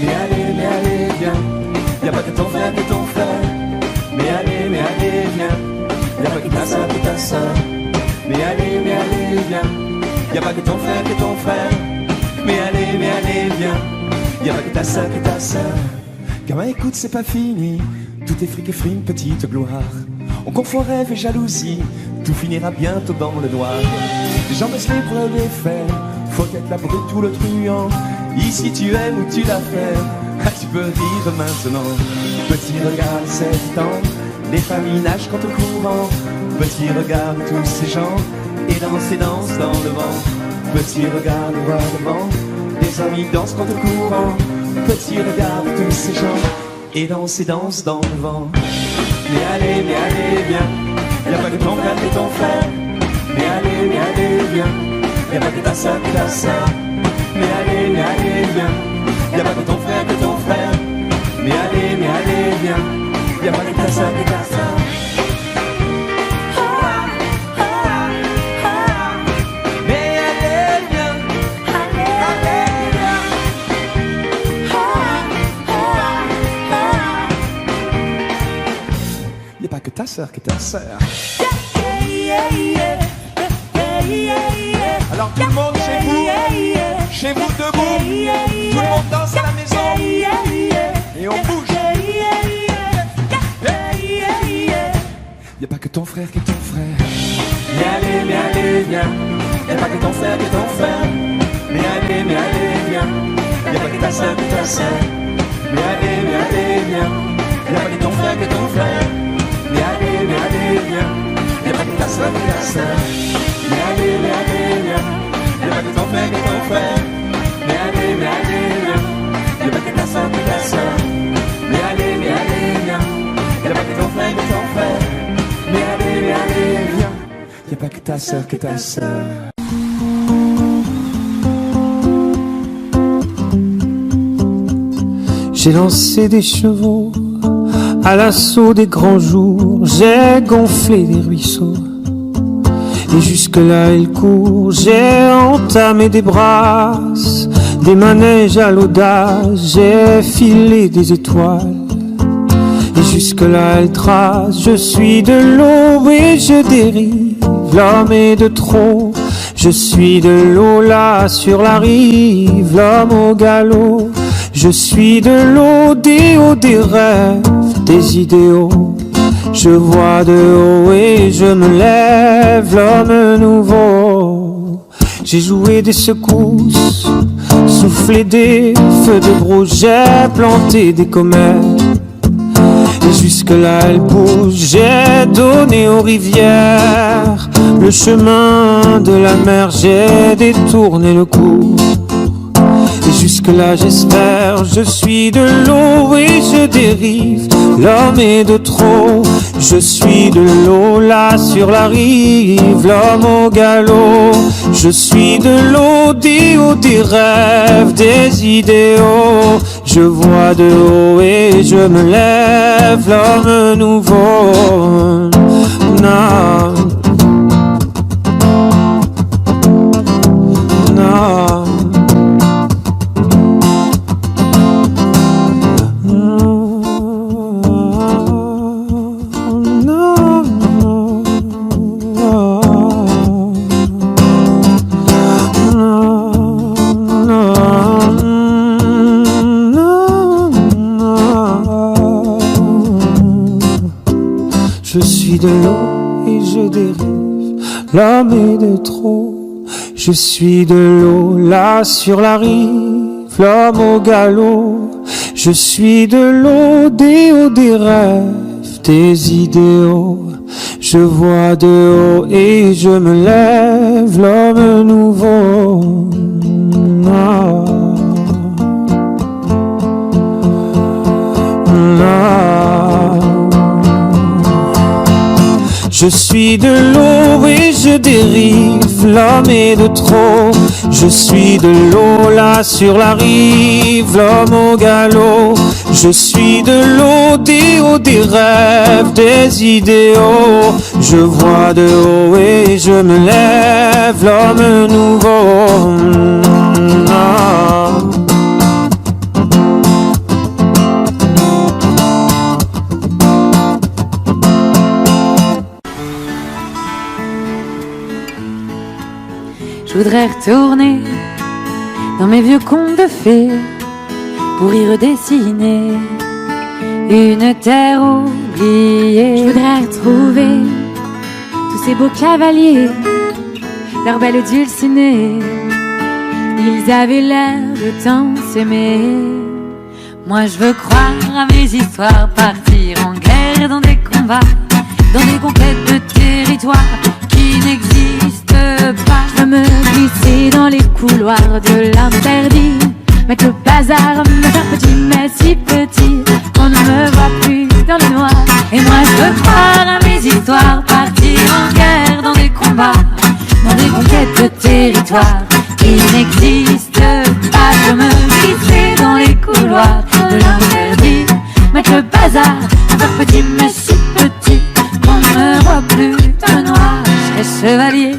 S16: Mais allez, viens, y'a pas que ton frère, Mais allez, viens, y'a pas que ta soeur, Mais allez, viens, y'a pas que ton frère, Mais allez, viens, y'a pas que ta soeur, Gamin, écoute, c'est pas fini, tout est fric et frime, petite gloire. On confond rêve et jalousie, tout finira bientôt dans le noir. Les gens baissent les bras les faire, faut qu'être la brute ou le truand. Ici tu aimes ou tu la fais, ah, tu peux rire maintenant. Petit regard cet temps, les familles nagent contre courant. Petit regard tous ces gens, et dansent dans le vent. Petit regard le roi devant, les amis dansent contre courant. Petit regard tous ces gens, et dansent dans le vent. Mais allez, viens, y'a pas que ton frère et ton frère. Mais allez, viens, y'a pas que ta soeur. Mais allez, viens, y'a pas que ton frère. Mais allez, viens, y'a pas que ta soeur. Mais allez, viens, y'a pas que ta soeur. Alors tout le monde chez vous debout, tout le monde danse à la maison, et on bouge. Y'a pas que ton frère qui est ton frère. Mais allez, viens. Y'a pas que ton frère qui est ton frère. Mais allez, viens. Y'a pas que ta sœur qui est ta sœur. Mais allez, viens. Y'a pas que ton frère qui est ton frère. Mais allez, viens. Y'a pas que ta sœur qui est ta sœur. Mais allez, viens. Y'a pas que ton frère qui est ton frère. Mais allez, viens. Y'a pas que ta sœur qui est ta sœur. Mais allez, viens. Y'a pas que ton frère qui est ton frère. Mais allez, viens. Y'a pas que ta sœur qui est ta sœur.
S9: J'ai lancé des chevaux à l'assaut des grands jours. J'ai gonflé des ruisseaux et jusque-là ils courent. J'ai entamé des brasses, des manèges à l'audace. J'ai filé des étoiles et jusque-là elles tracent. Je suis de l'eau et je dérive. L'homme est de trop. Je suis de l'eau là sur la rive. L'homme au galop. Je suis de l'eau, des hauts, des rêves, des idéaux. Je vois de haut et je me lève, l'homme nouveau. J'ai joué des secousses, soufflé des feux de gros. J'ai planté des comètes et jusque-là elles poussent. J'ai donné aux rivières le chemin de la mer. J'ai détourné le cours. Et jusque-là j'espère, je suis de l'eau et je dérive. L'homme est de trop, je suis de l'eau là sur la rive. L'homme au galop, je suis de l'eau, des hauts, des rêves, des idéaux. Je vois de haut et je me lève, l'homme nouveau. Non. Non. Je suis de l'eau et je dérive, l'homme est de trop. Je suis de l'eau là sur la rive, l'homme au galop. Je suis de l'eau, des hauts, des rêves, des idéaux. Je vois de haut et je me lève, l'homme nouveau. Non. Non. Je suis de l'eau et je dérive, l'homme est de trop. Je suis de l'eau là sur la rive, l'homme au galop. Je suis de l'eau, des hauts, des rêves, des idéaux. Je vois de haut et je me lève, l'homme nouveau. Non.
S17: Je voudrais retourner dans mes vieux contes de fées pour y redessiner une terre oubliée.
S7: Je voudrais retrouver tous ces beaux cavaliers, leurs belles dulcinées. Ils avaient l'air de tant s'aimer.
S17: Moi je veux croire à mes histoires, partir en guerre dans des combats, dans des conquêtes de territoires qui n'existent pas.
S7: Je veux me glisser dans les couloirs de l'interdit, mettre le bazar, me faire petit mais si petit qu'on ne me voit plus dans le noir.
S17: Et moi je veux croire à mes histoires, partir en guerre dans des combats, dans des conquêtes de territoires qui n'existent pas. Je veux me glisser dans les couloirs de l'interdit, mettre le bazar, me faire petit mais si petit qu'on ne me voit plus dans le noir. Je serai chevalier,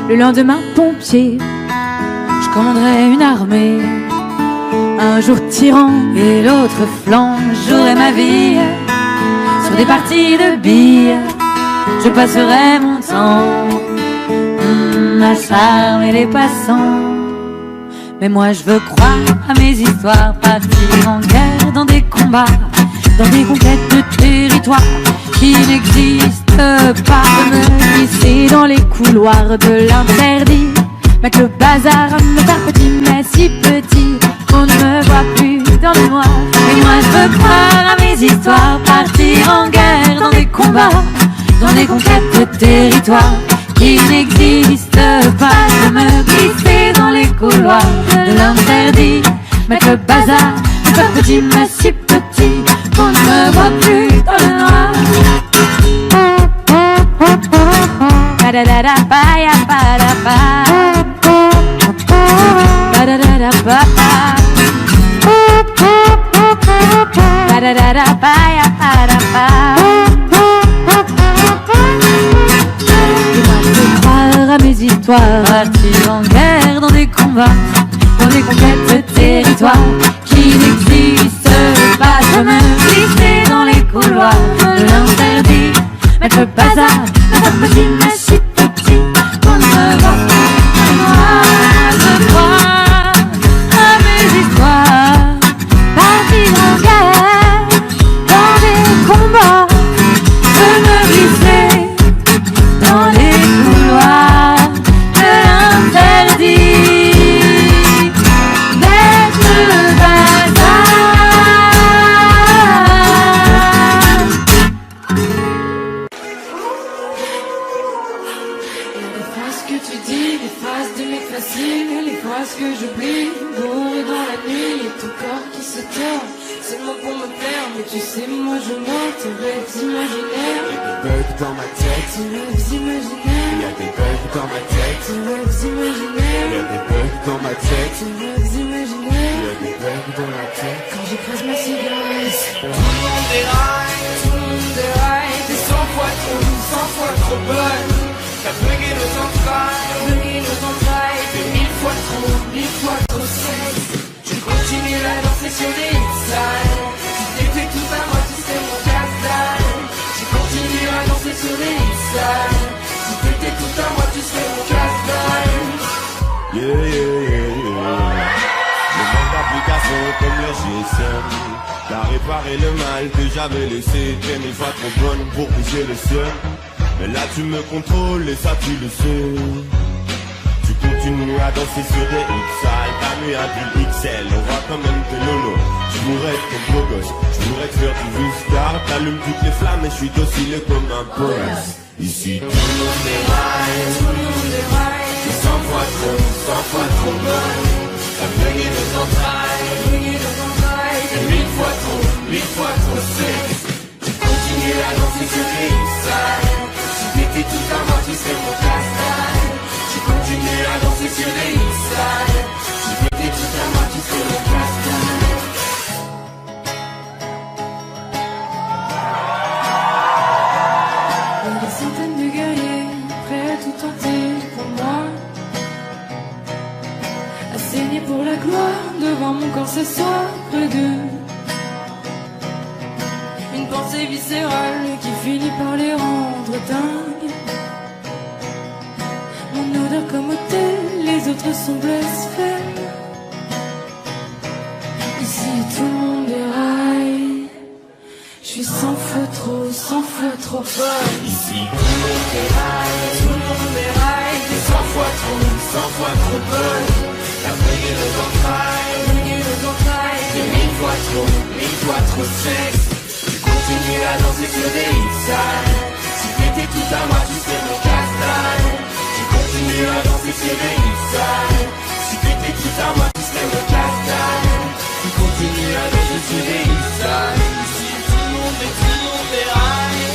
S7: le lendemain pompier,
S17: je commanderai une armée,
S7: un jour tyran
S17: et l'autre flanc, j'aurai ma vie sur des parties de billes. Je passerai mon temps la charme et les passants. Mais moi je veux croire à mes histoires, partir en guerre dans des combats, dans des conquêtes de territoires qui n'existent pas. Me glisser dans les couloirs de l'interdit, mettre le bazar, me faire petit mais si petit qu'on ne me voit plus dans le noir. Et moi je veux croire à mes histoires, partir en guerre dans des combats, dans des conquêtes de territoires qui n'existent pas. Je me glisser dans les couloirs de l'interdit, mettre le bazar, me faire petit mais si petit qu'on ne me voit plus dans le noir. Ba-da-da-da, ba-ya, ba-da-ba. Ba-da-da-da, ba-ba. Ba-da-da-da, ba-ya, ba-da-ba. Et moi je veux croire à mes histoires, partir en guerre dans des combats, dans des conquêtes de territoires qui n'existent pas. Je me glisser dans les couloirs de l'interdit, mettre le bazar, me faire petit mais si petit qu'on ne me voit pas dans le noir. Je crois à mes histoires, partir en guerre dans des combats, je me glisser dans les couloirs de l'interdit, mettre le bazar.
S1: Les phrases que tu dis, les phrases de mes faciles, les phrases que j'oublie, bourré dans la nuit, et ton corps qui se tord, c'est le mot pour me plaire, mais tu sais moi je mens, tes rêves imaginaires.
S18: Y'a des bugs dans ma tête,
S1: tes rêves imaginaires.
S18: Y'a des bugs dans ma tête,
S1: tes rêves imaginaires.
S18: Y'a des bugs dans ma tête,
S1: tes rêves imaginaires.
S18: Y'a des bugs dans la tête.
S1: Quand j'écrase ma cigarette,
S18: Tout le monde déraille,
S1: tout le monde déraille.
S18: t'es 100 fois trop bonne. T'as bugué nos entrailles,
S1: t'es 1000 fois trop sexe.
S18: Tu continues à danser sur des hits sales.
S1: Si t'étais tout à moi, tu serais mon casse-dalle.
S18: Tu continues à danser sur des hits sales.
S1: Si t'étais tout à moi, tu serais mon casse-dalle.
S18: Yeah, yeah, yeah, yeah. Le manque d'application comme le GSM. T'as réparé le mal que j'avais laissé. T'es 1000 fois trop bonne pour piger le ciel. Mais là tu me contrôles et ça tu le sais. Tu continues à danser sur des hits sales. T'as mis un pull XL, on voit quand même tes nonos. Je voudrais être ton beau gosse, je voudrais te faire du viscar. T'allumes toutes les flammes et je suis docile comme un poète. Ici tout le monde déraille,
S1: tout le monde déraille.
S18: T'es 100 fois trop bonne. T'as bugué nos entrailles,
S1: t'es
S18: 1000 fois trop sexe. Tu continues à danser sur des hits sales.
S1: Si t'étais tout à moi, tu serais mon casse-dalle.
S18: Tu continues à danser sur des hits sales.
S1: Si t'étais tout à moi, tu serais mon casse-dalle. Il y a des centaines de guerriers prêts à tout tenter pour moi, à saigner pour la gloire devant mon corps s'asseoir près d'eux. Une pensée viscérale qui finit par les rendre dingues. Mon odeur comme autel, les autres sont blasphèmes. Ici tout le monde déraille. Je suis 100 fois trop bonne.
S18: Ici tout le monde déraille,
S1: tout le monde déraille.
S18: T'es 100 fois trop bonne. T'as bugué nos entrailles,
S1: t'es 1000 fois trop sexe.
S18: Tu continues à danser sur des hits sales.
S1: Si t'étais tout à moi, tu serais mon casse-dalle.
S18: Tu continues à danser sur des hits sales.
S1: Si t'étais tout à moi, tu serais mon casse-dalle.
S18: Tu continues à danser sur des hits sales.
S1: Ici tout le monde déraille.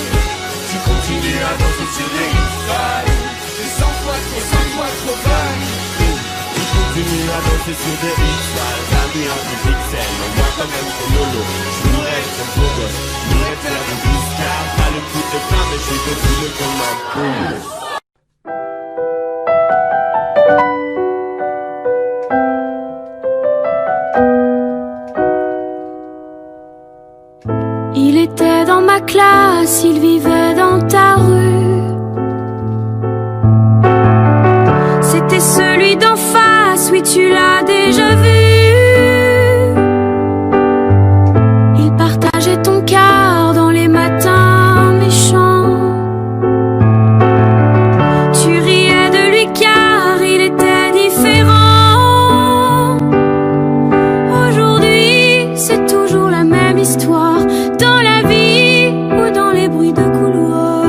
S18: Tu continues à danser sur des hits sales.
S1: T'es 100 fois trop bonne.
S18: Tu continues à danser sur des hits sales. T'as mis un peu pixel, on voit quand même ton lolo. Je voudrais être ton beau gosse, je voudrais te faire du viscar. T'allumes toutes les flammes et je suis docile comme un poulet.
S7: Il était dans ma classe, il vivait dans ta rue. tu l'as déjà vu. Il partageait ton quart dans les matins méchants. Tu riais de lui car il était différent. Aujourd'hui, c'est toujours la même histoire, dans la vie ou dans les bruits de couloir.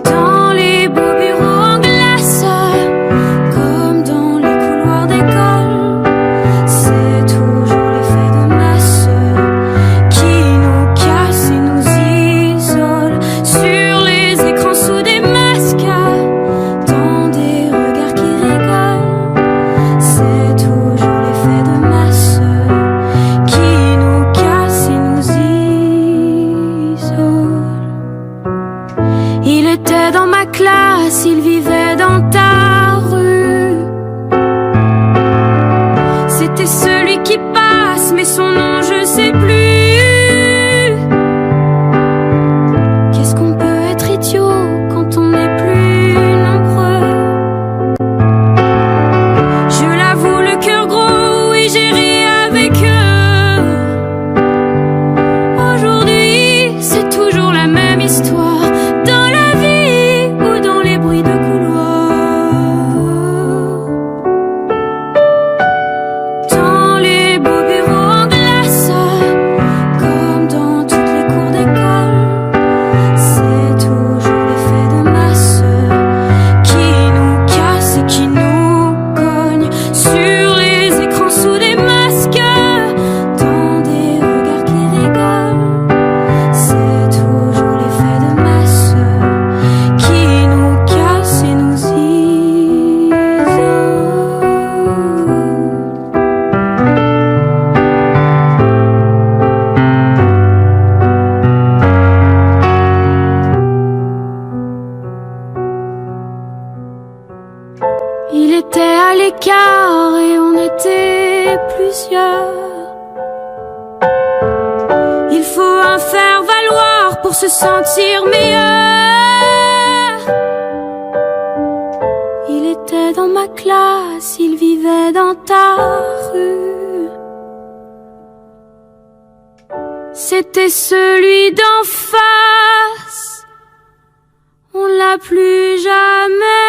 S7: Dans les beaux bureaux en glace, comme dans les couloirs d'école, c'est toujours l'effet de masse qui nous casse et nous isole. Sur les écrans sous des masques, dans des regards qui rigolent, c'est toujours l'effet de masse qui nous casse et nous isole. Il était dans ma classe, il vivait dans ta rue. C'était celui qui passe, mais son nom je sais plus. Qu'est-ce qu'on peut être idiot quand on n'est plus nombreux? Je l'avoue, le cœur gros, oui j'ai ri avec eux. Aujourd'hui, c'est toujours la même histoire, dans la vie ou dans les bruits de couloir. Dans les beaux bureaux en glace, comme dans toutes les cours d'école, c'est toujours l'effet de masse qui nous casse et qui nous cogne. Sur les écrans sous des masques, dans des regards qui rigolent, c'est toujours l'effet de masse qui nous casse et nous isole. Il était à l'écart et on était plusieurs. Il faut un faire valoir pour se sentir meilleur. Il était dans ma classe, il vivait dans ta rue. C'était celui d'en face, on l'a plus jamais